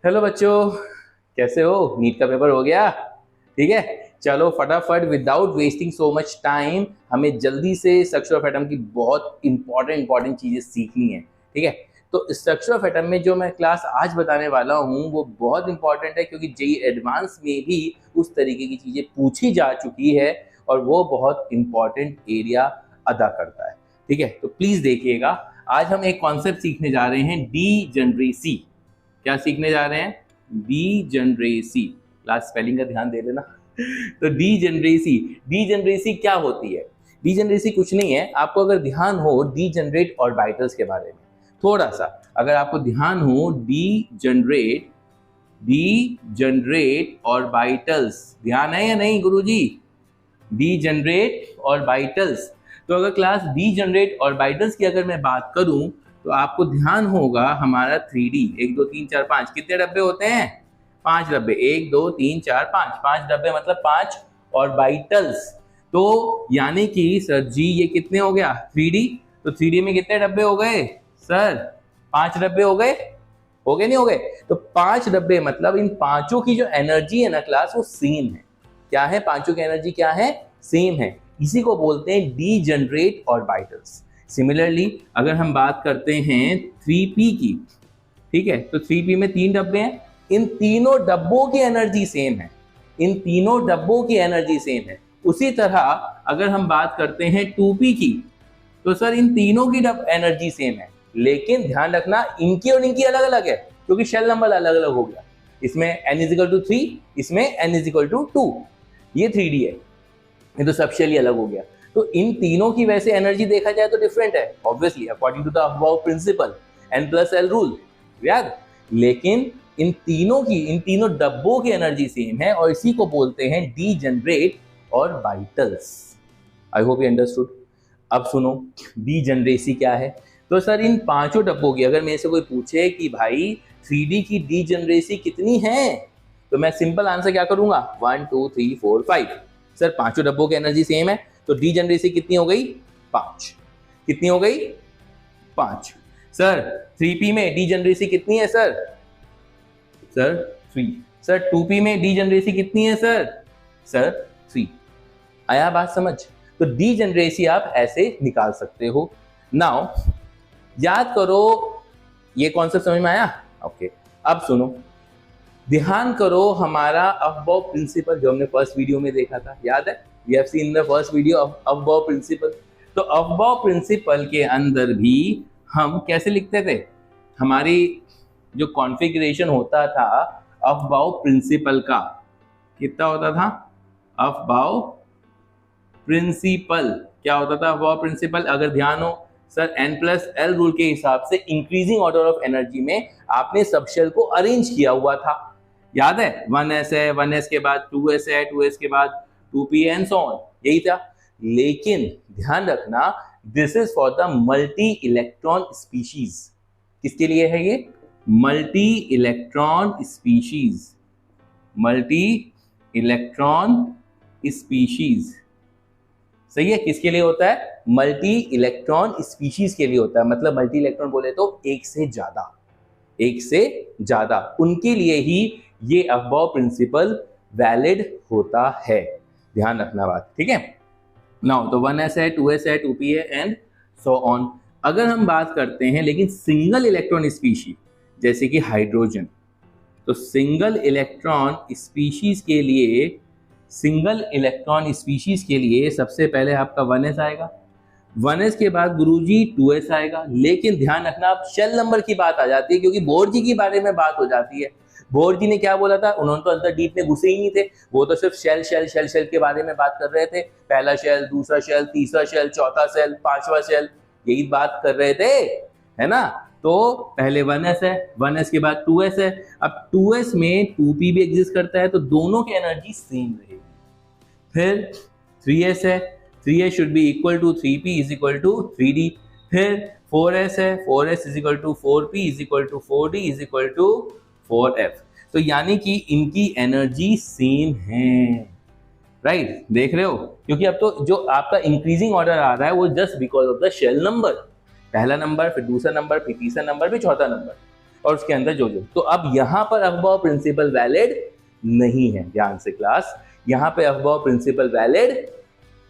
Hello बच्चों, कैसे हो? नीट का पेपर हो गया? ठीक है, चलो फटाफट without wasting so much time हमें जल्दी से स्ट्रक्चर ऑफ एटम की बहुत इंपॉर्टेंट चीजें सीखनी है। ठीक है, तो स्ट्रक्चर ऑफ एटम में जो मैं क्लास आज बताने वाला हूँ वो बहुत इंपॉर्टेंट है, क्योंकि जेईई एडवांस में भी उस तरीके की चीजें पूछी जा चुकी है और वो बहुत इंपॉर्टेंट एरिया अदा करता है। ठीक है, तो प्लीज देखिएगा, आज हम एक कॉन्सेप्ट सीखने जा रहे हैं, डीजनरेसी। क्या सीखने जा रहे हैं? डीजनरेसी। क्लास स्पेलिंग का ध्यान दे लेना। तो डीजनरेसी क्या होती है? डीजनरेसी कुछ नहीं है, आपको अगर ध्यान हो डीजनरेट ऑर्बिटल्स के बारे में थोड़ा सा, अगर आपको ध्यान हो डीजनरेट ऑर्बिटल्स, ध्यान है या नहीं गुरुजी? डीजनरेट ऑर्बिटल्स, तो अगर क्लास डीजनरेट ऑर्बिटल्स की अगर मैं बात करूं तो आपको ध्यान होगा हमारा 3D 1 2 3 4 5 कितने डब्बे होते हैं? 5 डब्बे। 1 2 3 4 5, 5 डब्बे मतलब 5 ऑर्बिटल्स। तो यानी कि सर जी ये कितने हो गया? 3D। तो 3D में कितने डब्बे हो गए सर? 5 डब्बे हो गए? हो गए नहीं हो गए? तो 5 डब्बे मतलब इन पांचों की जो एनर्जी है ना क्लास, वो सेम है। क्या है? पांचों की एनर्जी क्या है? सेम है। इसी को बोलते हैं डीजनरेट ऑर्बिटल्स। सिमिलरली अगर हम बात करते हैं 3p की, ठीक है, तो 3p में 3 डब्बे हैं, इन तीनों डब्बों की एनर्जी सेम है। इन तीनों डब्बों की एनर्जी सेम है। उसी तरह अगर हम बात करते हैं 2p की, तो सर इन तीनों की एनर्जी सेम है, लेकिन ध्यान रखना इनकी और इनकी अलग अलग है, क्योंकि शेल नंबर अलग अलग हो गया। इसमें n=3, इसमें n=2। ये 3D है, ये तो सब शेल ही अलग हो गया। तो इन तीनों की वैसे एनर्जी देखा जाए तो डिफरेंट है, obviously according to the aufbau principle N+L rule, याद। लेकिन इन तीनों डब्बों की एनर्जी सेम है और इसी को बोलते हैं degenerate orbitals. I hope you understood. अब सुनो डीजनरेसी क्या है। तो सर इन पांचों डब्बों की अगर मेरे से कोई पूछे कि भाई 3D की डीजनरेसी कितनी है, तो मैं सिंपल आंसर क्या करूंगा? 1 2 3 4 5। सर पांचों डब्बों की एनर्जी सेम है, तो डीजनरेसी कितनी हो गई? 5। कितनी हो गई? 5। सर 3p में डीजनरेसी कितनी है सर? सर 3। सर 2p में डीजनरेसी कितनी है सर? सर 3। आया बात समझ? तो डीजनरेसी आप ऐसे निकाल सकते हो। नाउ याद करो, ये कॉन्सेप्ट समझ में आया? ओके, अब सुनो, ध्यान करो हमारा अबव प्रिंसिपल जो हमने फर्स्ट वीडियो में देखा था, याद है? We have seen the first video of aufbau principle. तो अबव प्रिंसिपल के अंदर भी हम कैसे लिखते थे? हमारी जो कॉन्फ़िगरेशन होता था अबव प्रिंसिपल का, कितना होता था? अबव प्रिंसिपल क्या होता था? अबव प्रिंसिपल अगर ध्यान हो सर, N+L रूल के हिसाब से इंक्रीजिंग ऑर्डर ऑफ एनर्जी में आपने सब शेल को अरेंज किया हुआ था, याद है? 1s है, 1s के बाद 2s है, 2s के बाद 2p एंड सो ऑन, यही था। लेकिन ध्यान रखना, this is for the multi electron species. किसके लिए है ये? Multi electron species. Multi electron species, सही है। किसके लिए होता है? मल्टी इलेक्ट्रॉन स्पीशीज के लिए होता है। मतलब मल्टी इलेक्ट्रॉन बोले तो एक से ज्यादा, उनके लिए ही ये अबव प्रिंसिपल वैलिड होता है। ध्यान रखना बात, ठीक है। नाउ तो 1s है, 2s है, 2p है एंड सो ऑन। अगर हम बात करते हैं लेकिन सिंगल इलेक्ट्रॉन स्पीशीज जैसे कि हाइड्रोजन, तो सिंगल इलेक्ट्रॉन स्पीशीज के लिए सबसे पहले आपका 1s आएगा, 1s के बाद गुरुजी 2s आएगा। लेकिन ध्यान रखना, अब शेल नंबर की बात आ जाती है, क्योंकि बोर जी के बारे में बात हो जाती है। बोर जी ने क्या बोला था? उन्होंने तो अंदर डीप में घुसे ही नहीं थे, वो तो सिर्फ शेल के बारे में बात कर रहे थे। पहला शेल, दूसरा शेल, तीसरा शेल, चौथा शेल, पांचवा शेल, यही बात कर रहे थे, है ना? तो पहले 1s है, 1s के बाद 2s है। अब 2s में 2p भी एग्जिस्ट करता है, तो दोनों की एनर्जी सेम रहेगी। फिर 3s है, 3s should be equal to 3p is equal to 3d। फिर 4s है, 4s is equal to 4p is equal to 4d is equal to 4f। तो यानी कि इनकी एनर्जी सेम है, राइट? देख रहे हो? क्योंकि अब तो जो आपका इंक्रीजिंग ऑर्डर आ रहा है वो just because of the shell number, पहला नंबर, फिर दूसरा नंबर, फिर तीसरा नंबर, फिर चौथा नंबर। और उसके अंदर जो जो, तो अब यहाँ पर अफबाउ प्रिंसिपल वैलिड नहीं है। ध्यान से क्लास, यहाँ पे अफबाउ प्रिंसिपल वैलिड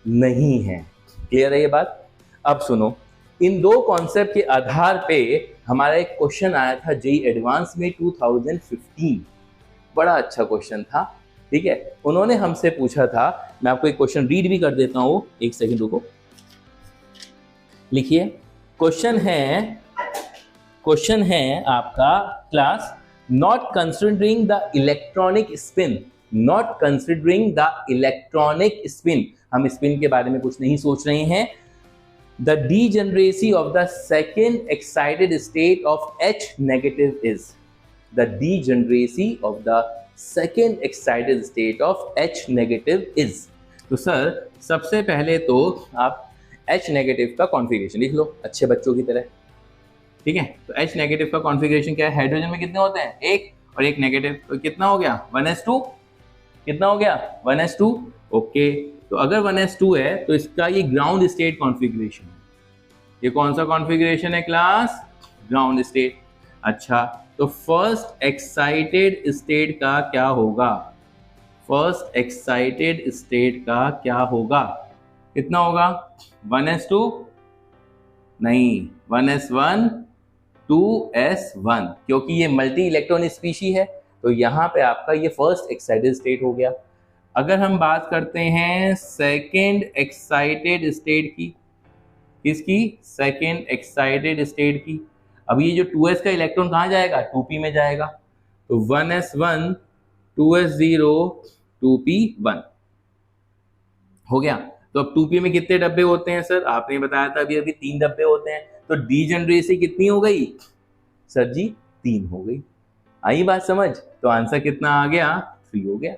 नहीं है। क्लियर है ये बात? अब सुनो, इन दो कॉन्सेप्ट के आधार पे हमारा एक क्वेश्चन आया था जेईई एडवांस में 2015। बड़ा अच्छा क्वेश्चन था, ठीक है। उन्होंने हमसे पूछा था, मैं आपको एक क्वेश्चन रीड भी कर देता हूं, एक सेकंड रुको। लिखिए, क्वेश्चन है आपका class, not considering the electronic spin, not considering the electronic spin, हम स्पिन के बारे में कुछ नहीं सोच रहे हैं। The degeneracy of the second excited state of H negative is, the degeneracy of the second excited state of H negative is। तो सर सबसे पहले तो आप H नेगेटिव का कॉन्फ़िगरेशन लिख लो अच्छे बच्चों की तरह, ठीक है। तो H नेगेटिव का कॉन्फ़िगरेशन क्या है? हाइड्रोजन में कितने होते हैं? एक, और एक नेगेटिव, तो कितना हो गया? 1s2। कितना हो गया? 1s2। ओके, तो अगर 1s2 है तो इसका ये ग्राउंड स्टेट कॉन्फ़िगरेशन है। ये कौन सा कॉन्फ़िगरेशन है क्लास? Ground state. अच्छा, तो फर्स्ट एक्साइटेड स्टेट का क्या होगा? फर्स्ट एक्साइटेड स्टेट का क्या होगा? कितना होगा? 1s2 नहीं, 1s1 2s1, क्योंकि ये मल्टी इलेक्ट्रॉन स्पीशी है, तो यहाँ पे आपका ये फर्स्ट एक्साइटेड स्टेट हो गया। अगर हम बात करते हैं सेकेंड एक्साइटेड स्टेट की, किसकी? सेकेंड एक्साइटेड स्टेट की। अब ये जो 2s का इलेक्ट्रॉन कहाँ जाएगा? 2p में जाएगा, तो 1s1 2s0 2p1 हो गया। तो अब 2p में कितने डब्बे होते हैं सर? आपने बताया था अभी 3 डब्बे होते हैं, तो डीजनरेसी कितनी हो गई सर जी? 3 हो गई। आई बात समझ? तो आंसर कितना आ गया? 3 हो गया,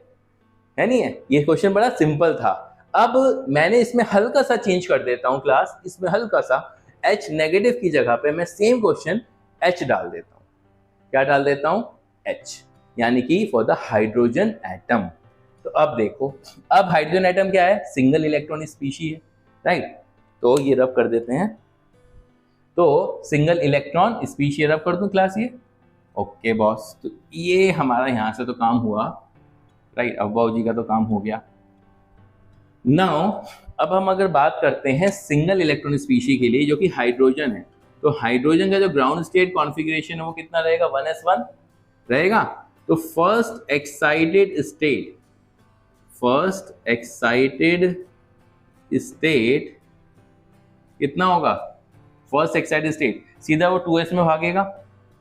है नहीं है? ये क्वेश्चन बड़ा सिंपल था। अब मैंने इसमें हल्का सा चेंज कर देता हूं क्लास, इसमें हल्का सा H नेगेटिव की जगह पे मैं सेम क्वेश्चन H डाल देता हूं। क्या डाल देता हूं? H, यानी कि फॉर द हाइड्रोजन एटम। तो अब देखो, अब हाइड्रोजन एटम क्या है? सिंगल इलेक्ट्रॉन स्पीशी है, राइट। तो ये रब कर देते हैं, तो सिंगल इलेक्ट्रॉन स्पीशी रब कर दूं क्लास ये। ओके बॉस, तो ये हमारा यहां से तो काम हुआ, राइट। अब्बाऊ जी का तो काम हो गया। नाउ अब हम अगर बात करते हैं सिंगल इलेक्ट्रॉन स्पीशी के लिए जो कि हाइड्रोजन है, तो हाइड्रोजन का जो ग्राउंड स्टेट कॉन्फ़िगरेशन है वो कितना रहेगा? 1s1 रहेगा। तो फर्स्ट एक्साइटेड स्टेट कितना होगा? फर्स्ट एक्साइटेड स्टेट सीधा वो 2s में भागेगा,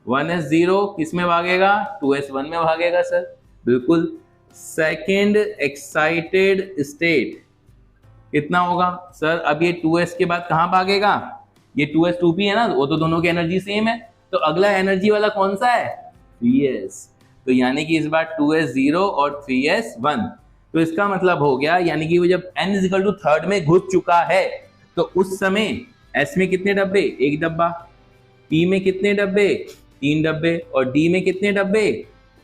1s0 किस में भागेगा? 2s1 में भागेगा सर, बिल्कुल। सेकेंड एक्साइटेड स्टेट कितना होगा सर? अब ये 2s के बाद कहां भागेगा? ये 2s 2p है ना, वो तो दोनों की एनर्जी सेम है, तो अगला एनर्जी वाला कौन सा है? 3s। तो यानी कि इस बार 2s0 और 3s1, तो इसका मतलब हो गया, यानी कि वो जब n = 3 में घुस चुका है तो उस समय s में कितने डब्बे? 1 डब्बा, p में कितने डब्बे? 3 डब्बे, और d में कितने डब्बे?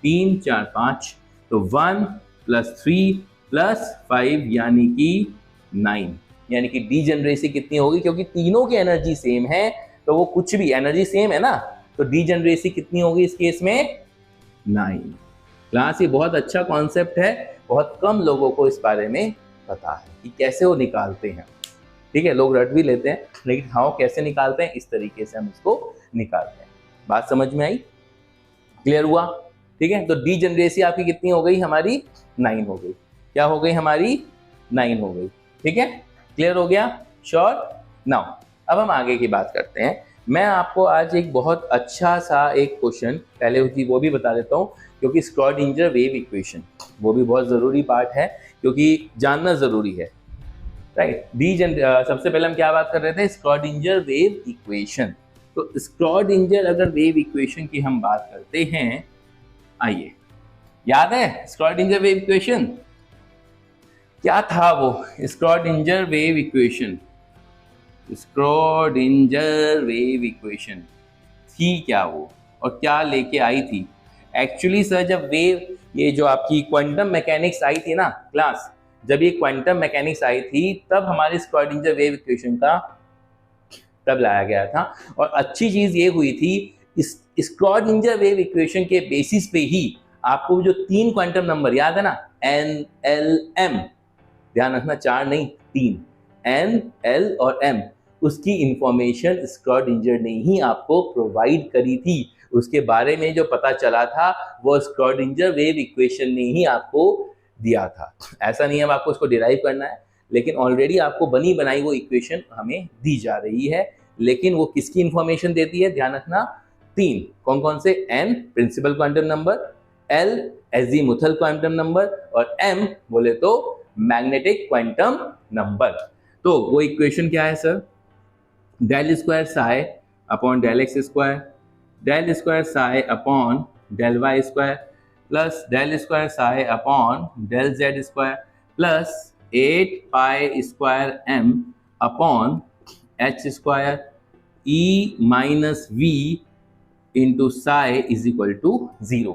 3 4 5, तो 1 + 3 + 5 यानी कि 9, यानी कि डीजनरेसी कितनी होगी? क्योंकि तीनों की एनर्जी सेम है, तो वो कुछ भी एनर्जी सेम है ना, तो डीजनरेसी कितनी होगी इस केस में? 9। क्लास ये बहुत अच्छा कॉन्सेप्ट है, बहुत कम लोगों को इस बारे में पता है कि कैसे वो निकालते हैं, ठीक है। लोग रट भी लेते हैं, लेकिन हाँ कैसे निकालते हैं, इस तरीके से हम इसको निकालते हैं। बात समझ में आई? क्लियर हुआ? ठीक है। तो डीजनरेसी आपकी कितनी हो गई? हमारी 9 हो गई। क्या हो गई? हमारी 9 हो गई, ठीक है। क्लियर हो गया? श्योर? नाउ अब हम आगे की बात करते हैं। मैं आपको आज एक बहुत अच्छा सा एक क्वेश्चन पहले उसकी वो भी बता देता हूँ, क्योंकि स्क्रॉडिंजर वेव इक्वेशन वो भी बहुत ज़रूरी पार्ट है, क्योंकि जानना ज़रूरी है, राइट। सबसे पहले हम क्या बात कर रहे थे? स्क्रॉडिंजर वेव इक्वेशन। तो स्क्रॉडिंजर अगर वेव इक्वेशन की हम बात करते हैं, आइए, याद है स्क्रॉडिंजर वेव इक्वेशन क्या था? वो स्क्रॉडिंजर वेव इक्वेशन, स्क्रॉडिंजर वेव इक्वेशन थी क्या वो, और क्या लेके आई थी? एक्चुअली सर जब वेव, ये जो आपकी क्वांटम मैकेनिक्स आई थी ना क्लास, जब ये क्वांटम मैकेनिक्स आई थी तब हमारे स्क्रॉडिंजर वेव इक्वेशन का तब लाया गया था। और अच्छी चीज ये हुई थी, इस स्क्रॉडिंजर वेव इक्वेशन के बेसिस पे ही आपको जो 3 क्वांटम नंबर याद है ना, एन एल एम, ध्यान रखना 4 नहीं 3, एन एल और एम, उसकी इंफॉर्मेशन स्क्रॉडिंजर ने ही आपको प्रोवाइड करी थी। उसके बारे में जो पता चला था वो स्क्रॉडिंजर वेव इक्वेशन ने ही आपको दिया था। ऐसा नहीं है आपको उसको डिराइव करना है, लेकिन ऑलरेडी आपको बनी बनाई वो इक्वेशन हमें दी जा रही है। लेकिन वो किसकी इंफॉर्मेशन देती है, ध्यान रखना 3, कौन कौन से, N principal quantum number, L azimuthal quantum number और एम बोले तो मैग्नेटिक क्वांटम नंबर। तो वो इक्वेशन क्या है sir, del square psi upon del X square, del square psi upon del Y square plus del square psi upon del Z square plus 8 pi square M upon H square E minus V into psi is equal to 0।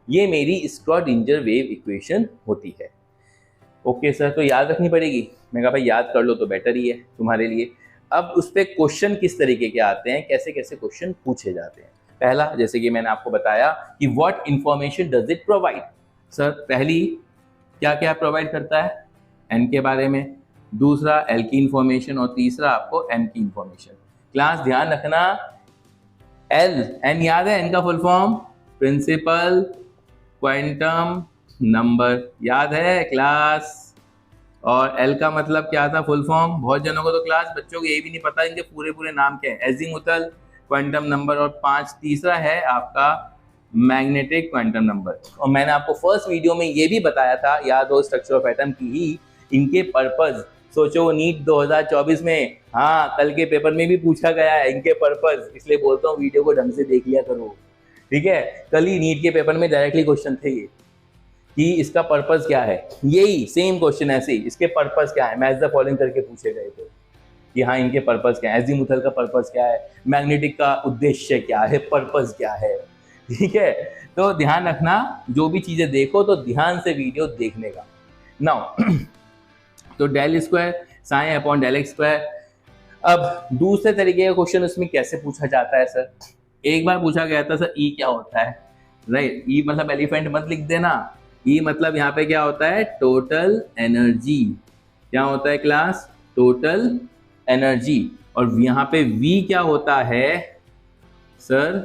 ये मेरी स्क्रॉडिंजर wave equation होती है। Okay sir, तो याद रखनी पड़ेगी। मैं कहा भाई याद कर लो तो बेटर ही है तुम्हारे लिए। अब उस पर क्वेश्चन किस तरीके के आते हैं, कैसे कैसे क्वेश्चन पूछे जाते हैं। पहला, जैसे कि मैंने आपको बताया कि what information does it provide. Sir पहली क्या क्या प्रोवाइड करता है, एन के बारे में, दूसरा एल की इंफॉर्मेशन और तीसरा आपको एम की इंफॉर्मेशन। क्लास ध्यान रखना, एल एन याद है, एन का full form principal quantum number, याद है क्लास। और एल का मतलब क्या था, फुल फॉर्म। बहुत जनों को तो क्लास बच्चों को ये भी नहीं पता इनके पूरे पूरे नाम क्या है, एजीमुथल क्वांटम नंबर। और 5 तीसरा है आपका मैग्नेटिक क्वांटम नंबर। और मैंने आपको फर्स्ट वीडियो में ये भी बताया था, याद हो, स्ट्रक्चर ऑफ एटम की ही इनके पर्पस। सोचो नीट 2024 में, हाँ कल के पेपर में भी पूछा गया है इनके पर्पस, इसलिए बोलता हूँ वीडियो को ढंग से देख लिया करो, ठीक है। कल ही नीट के पेपर में डायरेक्टली क्वेश्चन थे ये कि इसका पर्पस क्या है, यही सेम क्वेश्चन ऐसे ही, इसके पर्पस क्या है, मैच द फॉलोइंग करके पूछे गए थे कि हाँ इनके पर्पस क्या है, एजीमुथल का पर्पस क्या है, मैग्नेटिक का उद्देश्य क्या है, पर्पस क्या है, ठीक है। तो ध्यान रखना, जो भी चीजें देखो तो ध्यान से वीडियो देखने का। नाउ तो del square psi upon del X square. अब दूसरे तरीके का क्वेश्चन उसमें कैसे पूछा जाता है सर, एक बार पूछा गया था सर ई क्या होता है, राइट। ई मतलब एलिफेंट मत लिख देना, ई मतलब यहाँ पे क्या होता है, टोटल एनर्जी। क्या होता है क्लास, टोटल एनर्जी। और यहाँ पे वी क्या होता है सर,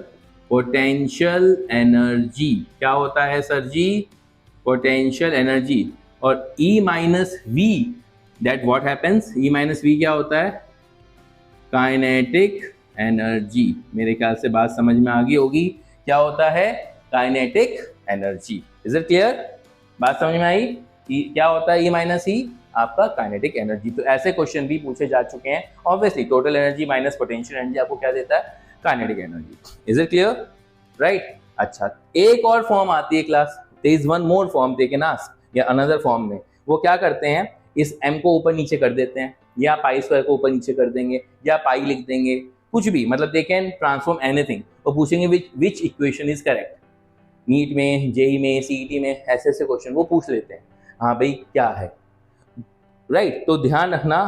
पोटेंशियल एनर्जी। क्या होता है सर जी, पोटेंशियल एनर्जी। और E minus V, that what happens, E minus V क्या होता है, काइनेटिक एनर्जी। मेरे ख्याल से बात समझ में आ गई होगी, क्या होता है, kinetic energy. Is it clear, बात समझ में आई, क्या होता है ई माइनस ई, आपका काइनेटिक एनर्जी। तो ऐसे क्वेश्चन भी पूछे जा चुके हैं। Obviously total energy minus potential energy आपको क्या देता है, kinetic energy. Is it clear, right. अच्छा, एक और फॉर्म आती है class, there is one more form they can ask, या अनदर फॉर्म में वो क्या करते हैं, इस m को ऊपर नीचे कर देते हैं, या पाई स्क्वायर को ऊपर नीचे कर देंगे, या पाई लिख देंगे, कुछ भी, मतलब दे कैन ट्रांसफॉर्म एनीथिंग। वो पूछेंगे which equation is correct. NEET में, जेई में, सीईटी में ऐसे ऐसे क्वेश्चन वो पूछ लेते हैं, हाँ भाई क्या है, राइट। तो ध्यान रखना,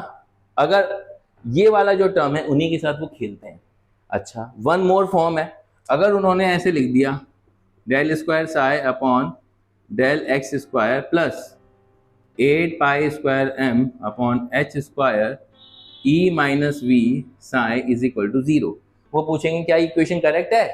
अगर ये वाला जो टर्म है उन्हीं के साथ वो खेलते हैं। अच्छा, वन मोर फॉर्म है, अगर उन्होंने ऐसे लिख दिया del square psi upon del X square plus 8 pi square M upon H square E minus V psi is equal to 0, वो पूछेंगे क्या इक्वेशन करेक्ट है।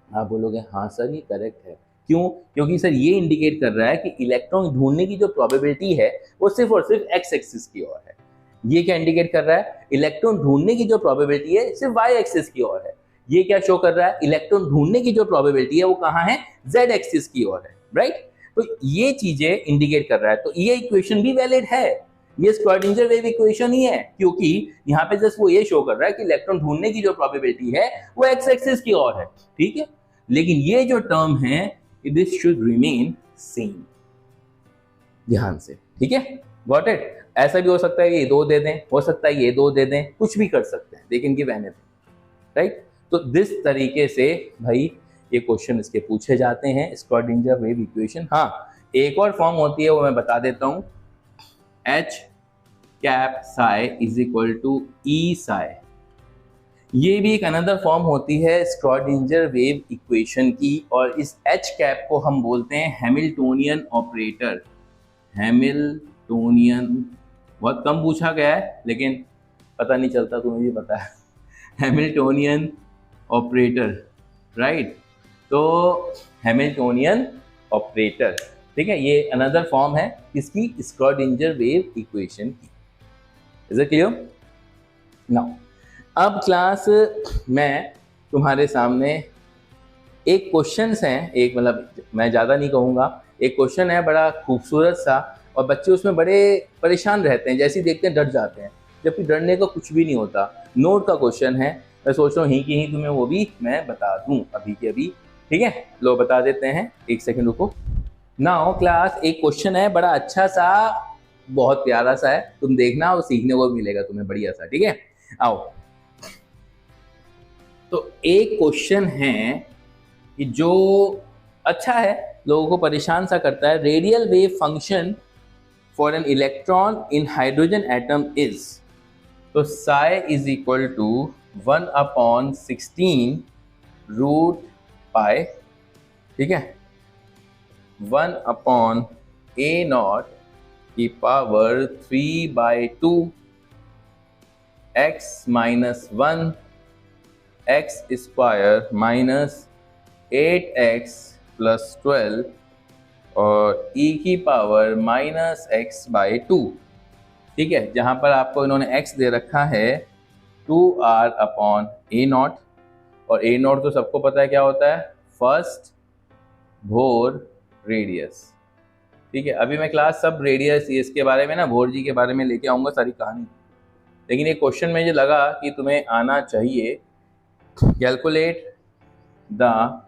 आप बोलोगे हाँ सर ये करेक्ट है। क्यों, क्योंकि सर ये इंडिकेट कर रहा है कि इलेक्ट्रॉन ढूंढने की जो प्रोबेबिलिटी है वो सिर्फ और सिर्फ एक्स एक्सिस की ओर है। ये क्या इंडिकेट कर रहा है, इलेक्ट्रॉन ढूंढने की जो प्रोबेबिलिटी है सिर्फ वाई एक्सिस की ओर है। ये क्या शो कर रहा है, इलेक्ट्रॉन ढूंढने की जो प्रोबेबिलिटी है वो कहाँ है, जेड एक्सिस की ओर है, राइट। तो ये चीजें इंडिकेट कर रहा है, तो ये इक्वेशन भी वैलिड है, ये स्क्रॉडिंजर वेव इक्वेशन ही है, क्योंकि यहाँ पे जस्ट वो ये शो कर रहा है कि इलेक्ट्रॉन ढूंढने की जो प्रोबेबिलिटी है वो एक्स एक्सिस की ओर है, ठीक है। लेकिन ये जो टर्म है दिस शुड रिमेन सेम, ध्यान से, ठीक है, गॉट इट। ऐसा भी हो सकता है ये 2 दे दें, हो सकता है ये 2 दे दें, कुछ भी कर सकते हैं, लेकिन गिव एनीथिंग, राइट। तो दिस तरीके से भाई ये क्वेश्चन इसके पूछे जाते हैं, स्क्रॉडिंजर वेव इक्वेशन। हाँ, एक और फॉर्म होती है वो मैं बता देता हूँ, H cap psi is equal to E psi. ये भी एक अनदर फॉर्म होती है स्क्रॉडिंजर वेव इक्वेशन की, और इस एच कैप को हम बोलते हैं हैमिल्टोनियन ऑपरेटर। हैमिल्टोनियन बहुत कम पूछा गया है लेकिन पता नहीं चलता, तुम्हें भी पता है। Hamiltonian operator, right. तो हैमिल्टोनियन ऑपरेटर, ठीक है, ये अनदर फॉर्म है इसकी स्क्रॉडिंजर वेव इक्वेशन की। Is it clear? नाउ अब क्लास मैं तुम्हारे सामने एक क्वेश्चंस हैं, एक मतलब मैं ज़्यादा नहीं कहूँगा, एक क्वेश्चन है बड़ा खूबसूरत सा, और बच्चे उसमें बड़े परेशान रहते हैं, जैसे ही देखते हैं डर जाते हैं, जबकि डरने का कुछ भी नहीं होता। नोट का क्वेश्चन है, मैं सोच रहा हूँ ही की ही तुम्हें वो भी मैं बता दूँ अभी के अभी, ठीक है। लो बता देते हैं, एक सेकेंड रुको। नाउ क्लास एक क्वेश्चन है बड़ा अच्छा सा, बहुत प्यारा सा है, तुम देखना और सीखने को मिलेगा तुम्हें बढ़िया सा, ठीक है। आओ, तो एक क्वेश्चन है कि जो अच्छा है, लोगों को परेशान सा करता है। Radial wave function for an electron in hydrogen atom is, तो psi is equal to 1/16 root pi, ठीक है, 1/A0 की power 3/2 x minus 1 x square minus 8x plus 12 और e की पावर माइनस x/2, ठीक है। जहां पर आपको इन्होंने x दे रखा है 2r/A0, और A0 तो सबको पता है क्या होता है, फर्स्ट भोर रेडियस, ठीक है। अभी मैं क्लास सब रेडियस इसके बारे में ना, भोर जी के बारे में लेके आऊँगा सारी कहानी, लेकिन ये क्वेश्चन मुझे लगा कि तुम्हें आना चाहिए। Calculate the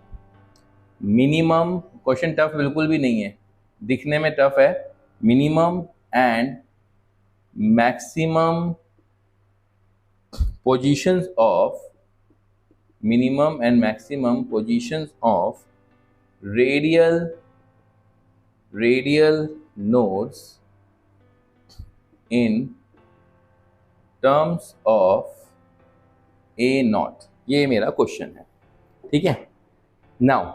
minimum, question tough बिल्कुल भी नहीं है, दिखने में टफ है, minimum and maximum positions of, minimum and maximum positions of radial nodes in terms of A0, ये मेरा क्वेश्चन है, ठीक है। नाउ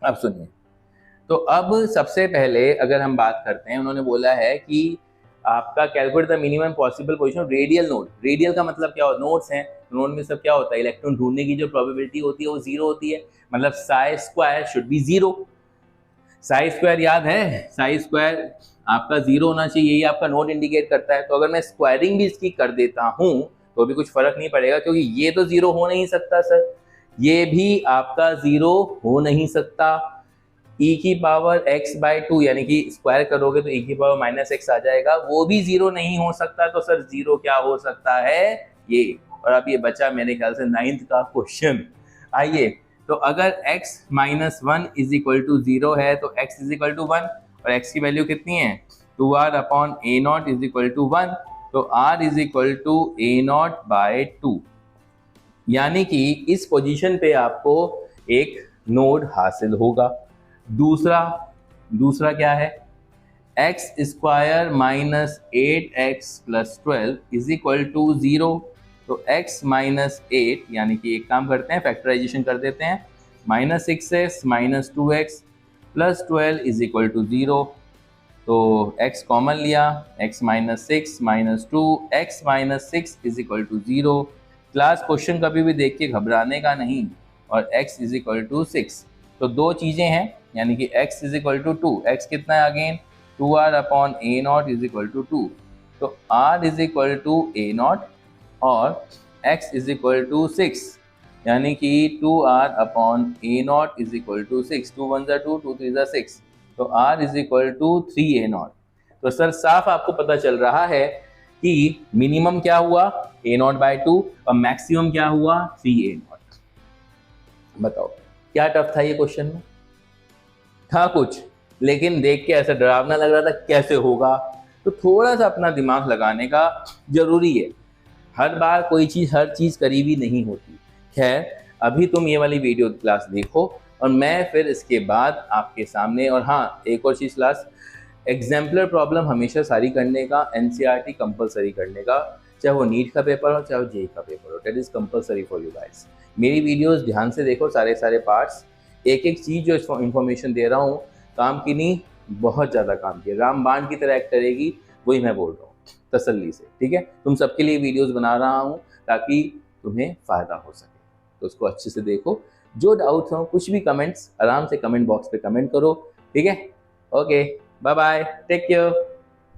अब सुनिए, तो अब सबसे पहले अगर हम बात करते हैं, उन्होंने बोला है कि आपका calculate the minimum possible position of radial node. Radial का मतलब क्या होता है, नोड्स हैं, नोड में सब क्या होता है, इलेक्ट्रॉन ढूंढने की जो प्रोबेबिलिटी होती है वो 0 होती है, मतलब Sai square should be 0। Sai square याद है, साई स्क्वायर आपका 0 होना चाहिए, यही आपका नोड इंडिकेट करता है। तो अगर मैं स्क्वायरिंग भी इसकी कर देता हूं तो भी कुछ फर्क नहीं पड़ेगा, क्योंकि ये तो 0 हो नहीं सकता सर, ये भी आपका 0 हो नहीं सकता। e की पावर x/2 यानी कि स्क्वायर करोगे तो e की पावर माइनस x आ जाएगा, वो भी 0 नहीं हो सकता। तो सर 0 क्या हो सकता है, ये। और अब ये बचा मेरे ख्याल से 9th का क्वेश्चन। आइए, तो अगर x minus 1 is equal to 0 है तो x इज इक्वल टू 1, और x की वैल्यू कितनी है, 2r/A0 इज इक्वल टू 1, तो r is equal to A0/2, यानी कि इस पोजीशन पे आपको एक नोड हासिल होगा। दूसरा क्या है, x square minus 8x plus 12 is equal to 0, तो x माइनस 8, यानी कि एक काम करते हैं, फैक्टराइजेशन कर देते हैं, minus 6x minus 2x plus 12 is equal to 0, तो x कॉमन लिया, x minus 6 minus 2, x minus 6 is equal to 0। Class question कभी भी देख के घबराने का नहीं, और x इज इक्वल टू 6, तो दो चीज़ें हैं, यानी कि x is equal to 2, x कितना है again 2r/A0 is equal to 2, तो r is equal to A0 और x इज इक्वल टू 6, यानी कि 2r/A0 इज इक्वल टू 6, 2 1 2, 2 3 6, तो r is equal to 3A0। तो सर साफ आपको पता चल रहा है कि मिनिमम क्या हुआ A0/2 और मैक्सिमम क्या हुआ 3A0। बताओ क्या टफ था ये क्वेश्चन में, था कुछ, लेकिन देख के ऐसा डरावना लग रहा था, कैसे होगा। तो थोड़ा सा अपना दिमाग लगाने का जरूरी है, हर बार कोई चीज़ हर चीज़ करीबी नहीं होती। खैर, अभी तुम ये वाली वीडियो क्लास देखो और मैं फिर इसके बाद आपके सामने, और हाँ एक और चीज़ क्लास, एग्जाम्पलर प्रॉब्लम हमेशा सारी करने का, एनसीईआरटी कंपलसरी करने का, चाहे वो नीट का पेपर हो चाहे वो जेई का पेपर हो, that is compulsory for you guys. मेरी वीडियोस ध्यान से देखो, सारे पार्ट्स, एक एक चीज जो इन्फॉर्मेशन दे रहा हूँ काम की नहीं, बहुत ज़्यादा काम की, रामबाण की तरह एक्ट करेगी, वही मैं बोल रहा हूँ तसल्ली से, ठीक है। तुम सबके लिए वीडियोस बना रहा हूँ ताकि तुम्हें फ़ायदा हो सके, तो उसको अच्छे से देखो। जो डाउट्स हो, कुछ भी कमेंट्स, आराम से कमेंट बॉक्स पे कमेंट करो, ठीक है। Okay, bye bye, take care.